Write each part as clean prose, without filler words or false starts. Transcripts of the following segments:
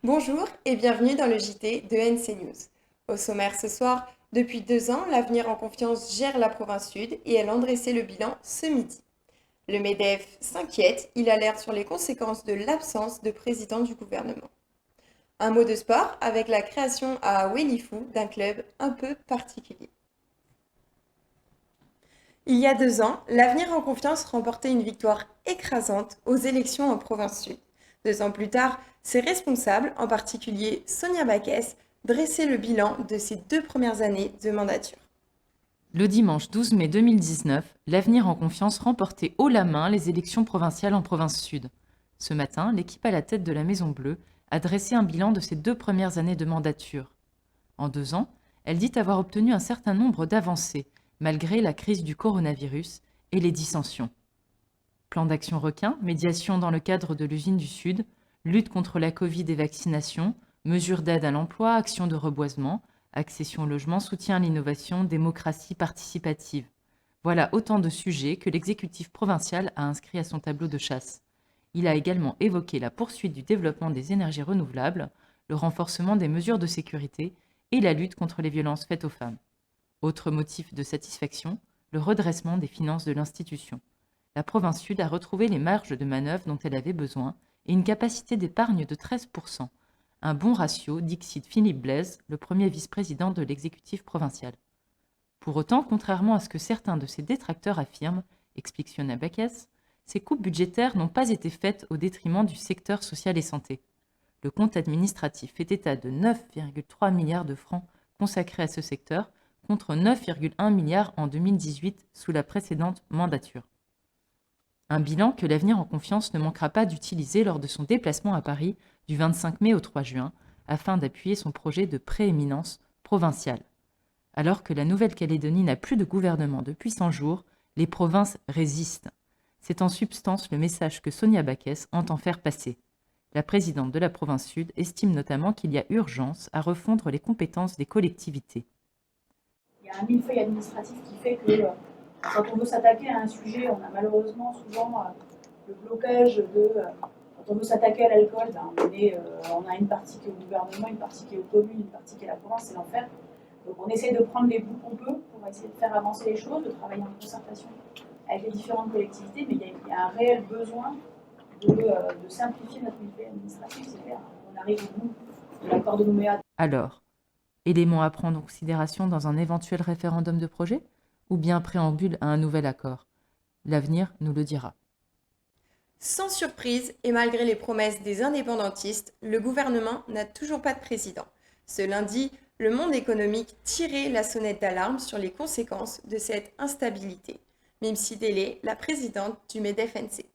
Bonjour et bienvenue dans le JT de NC News. Au sommaire ce soir, depuis 2 ans, l'Avenir en confiance gère la province sud et elle en dressait le bilan ce midi. Le MEDEF s'inquiète, il alerte sur les conséquences de l'absence de président du gouvernement. Un mot de sport avec la création à Welifou d'un club un peu particulier. Il y a 2 ans, l'Avenir en confiance remportait une victoire écrasante aux élections en province sud. 2 ans plus tard, ses responsables, en particulier Sonia Backès, dressaient le bilan de ses 2 premières années de mandature. Le dimanche 12 mai 2019, l'Avenir en confiance remportait haut la main les élections provinciales en province sud. Ce matin, l'équipe à la tête de la Maison Bleue a dressé un bilan de ses 2 premières années de mandature. En 2 ans, elle dit avoir obtenu un certain nombre d'avancées, malgré la crise du coronavirus et les dissensions. Plan d'action requin, médiation dans le cadre de l'usine du Sud, lutte contre la Covid et vaccination, mesures d'aide à l'emploi, actions de reboisement, accession au logement, soutien à l'innovation, démocratie participative. Voilà autant de sujets que l'exécutif provincial a inscrits à son tableau de chasse. Il a également évoqué la poursuite du développement des énergies renouvelables, le renforcement des mesures de sécurité et la lutte contre les violences faites aux femmes. Autre motif de satisfaction, le redressement des finances de l'institution. La province sud a retrouvé les marges de manœuvre dont elle avait besoin et une capacité d'épargne de 13%. Un bon ratio, dixit Philippe Blaise, le premier vice-président de l'exécutif provincial. Pour autant, contrairement à ce que certains de ses détracteurs affirment, explique Fiona Backès, ces coupes budgétaires n'ont pas été faites au détriment du secteur social et santé. Le compte administratif fait état de 9,3 milliards de francs consacrés à ce secteur, contre 9,1 milliards en 2018 sous la précédente mandature. Un bilan que l'Avenir en confiance ne manquera pas d'utiliser lors de son déplacement à Paris du 25 mai au 3 juin, afin d'appuyer son projet de prééminence provinciale. Alors que la Nouvelle-Calédonie n'a plus de gouvernement depuis 100 jours, les provinces résistent. C'est en substance le message que Sonia Backès entend faire passer. La présidente de la province sud estime notamment qu'il y a urgence à refondre les compétences des collectivités. Il y a un millefeuille administratif qui fait que quand on veut s'attaquer à un sujet, on a malheureusement souvent le blocage de. Quand on veut s'attaquer à l'alcool, on a une partie qui est au gouvernement, une partie qui est aux communes, une partie qui est à la province, c'est l'enfer. Donc on essaie de prendre les bouts qu'on peut pour essayer de faire avancer les choses, de travailler en concertation avec les différentes collectivités, mais il y a un réel besoin de simplifier notre millefeuille administratif, c'est clair. On arrive au bout de l'accord de Nouméa. Alors, élément à prendre en considération dans un éventuel référendum de projet, ou bien préambule à un nouvel accord? L'avenir nous le dira. Sans surprise et malgré les promesses des indépendantistes, le gouvernement n'a toujours pas de président. Ce lundi, le monde économique tirait la sonnette d'alarme sur les conséquences de cette instabilité. Mimsi Délé, la présidente du MEDEF-NC.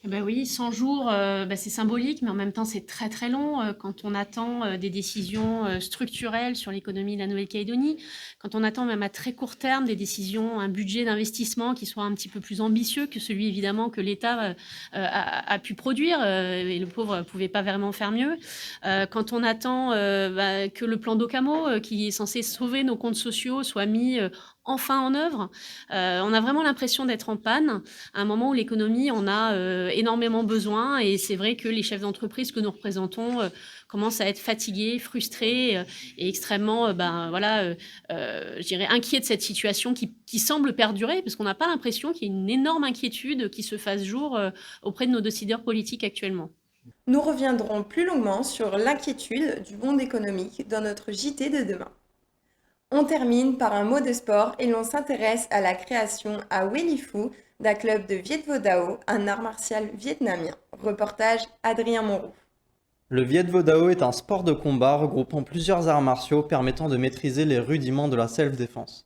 Eh ben oui, 100 jours, c'est symbolique, mais en même temps, c'est très très long quand on attend des décisions structurelles sur l'économie de la Nouvelle-Calédonie, quand on attend même à très court terme des décisions, un budget d'investissement qui soit un petit peu plus ambitieux que celui évidemment que l'État a pu produire, et le pauvre ne pouvait pas vraiment faire mieux. Quand on attend que le plan d'Ocamo, qui est censé sauver nos comptes sociaux, soit mis enfin en œuvre, on a vraiment l'impression d'être en panne à un moment où l'économie en a énormément besoin, et c'est vrai que les chefs d'entreprise que nous représentons commencent à être fatigués, frustrés et extrêmement je dirais inquiets de cette situation qui semble perdurer, parce qu'on n'a pas l'impression qu'il y ait une énorme inquiétude qui se fasse jour auprès de nos décideurs politiques actuellement. Nous reviendrons plus longuement sur l'inquiétude du monde économique dans notre JT de demain. On termine par un mot de sport et l'on s'intéresse à la création à Welifou d'un club de Viet Vo Dao, un art martial vietnamien. Reportage Adrien Monroux. Le Viet Vo Dao est un sport de combat regroupant plusieurs arts martiaux permettant de maîtriser les rudiments de la self-défense.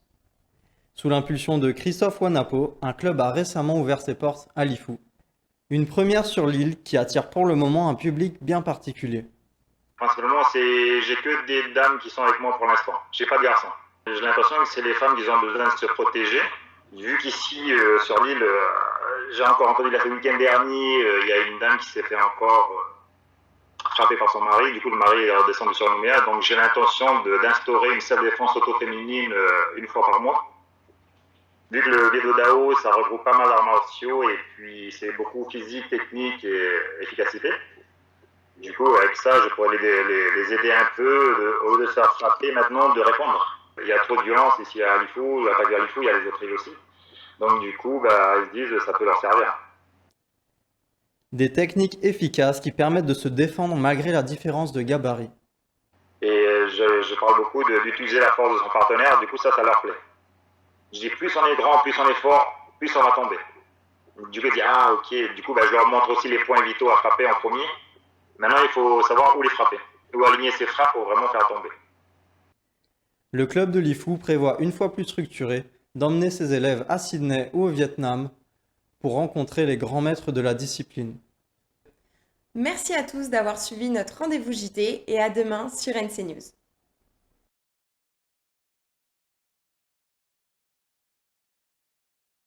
Sous l'impulsion de Christophe Wanapo, un club a récemment ouvert ses portes à Lifou. Une première sur l'île qui attire pour le moment un public bien particulier. Principalement, j'ai que des dames qui sont avec moi pour l'instant. J'ai pas de garçons. J'ai l'impression que c'est les femmes qui ont besoin de se protéger. Vu qu'ici, sur l'île, j'ai encore entendu le week-end dernier, il y a une dame qui s'est fait encore frapper par son mari. Du coup, le mari est redescendu sur Nouméa. Donc, j'ai l'intention d'instaurer une self-défense auto-féminine une fois par mois. Vu que le Viet Vo Dao, ça regroupe pas mal d'arts martiaux et puis c'est beaucoup physique, technique et efficacité. Du coup, avec ça, je pourrais les aider un peu, au lieu de se faire frapper maintenant, de répondre. Il y a trop de violence ici à Lifou, il n'y a pas que à Lifou, il y a les autres îles aussi. Donc du coup, ils se disent ça peut leur servir. Des techniques efficaces qui permettent de se défendre malgré la différence de gabarit. Et je parle beaucoup d'utiliser la force de son partenaire, du coup ça leur plaît. Je dis plus on est grand, plus on est fort, plus on va tomber. Du coup, je dis ah ok, du coup je leur montre aussi les points vitaux à frapper en premier. Maintenant il faut savoir où les frapper, où aligner ses frappes pour vraiment faire tomber. Le club de Lifou prévoit, une fois plus structuré, d'emmener ses élèves à Sydney ou au Vietnam pour rencontrer les grands maîtres de la discipline. Merci à tous d'avoir suivi notre rendez-vous JT et à demain sur NC News.